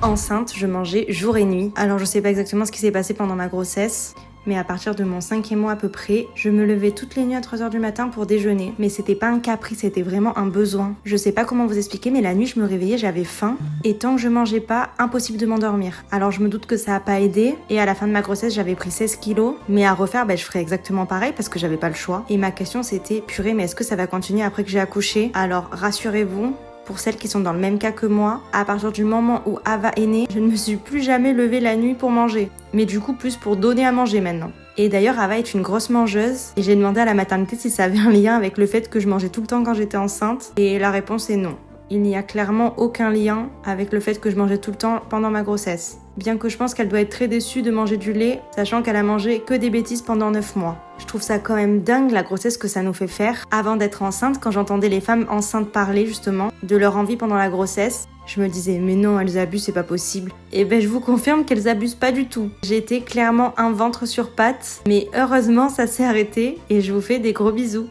Enceinte, je mangeais jour et nuit. Alors je sais pas exactement ce qui s'est passé pendant ma grossesse, mais à partir de mon 5e mois à peu près, je me levais toutes les nuits à 3h du matin pour déjeuner. Mais c'était pas un caprice, c'était vraiment un besoin. Je sais pas comment vous expliquer, mais la nuit je me réveillais, j'avais faim. Et tant que je mangeais pas, impossible de m'endormir. Alors je me doute que ça a pas aidé. Et à la fin de ma grossesse, j'avais pris 16 kilos. Mais à refaire, je ferais exactement pareil parce que j'avais pas le choix. Et ma question c'était, purée, mais est-ce que ça va continuer après que j'ai accouché? Alors rassurez-vous, pour celles qui sont dans le même cas que moi, à partir du moment où Ava est née, je ne me suis plus jamais levée la nuit pour manger. Mais du coup, plus pour donner à manger maintenant. Et d'ailleurs, Ava est une grosse mangeuse. Et j'ai demandé à la maternité si ça avait un lien avec le fait que je mangeais tout le temps quand j'étais enceinte. Et la réponse est non. Il n'y a clairement aucun lien avec le fait que je mangeais tout le temps pendant ma grossesse. Bien que je pense qu'elle doit être très déçue de manger du lait, sachant qu'elle a mangé que des bêtises pendant 9 mois. Je trouve ça quand même dingue la grossesse que ça nous fait faire. Avant d'être enceinte, quand j'entendais les femmes enceintes parler justement de leur envie pendant la grossesse, je me disais mais non, elles abusent, c'est pas possible. Et je vous confirme qu'elles abusent pas du tout. J'étais clairement un ventre sur pattes, mais heureusement ça s'est arrêté et je vous fais des gros bisous.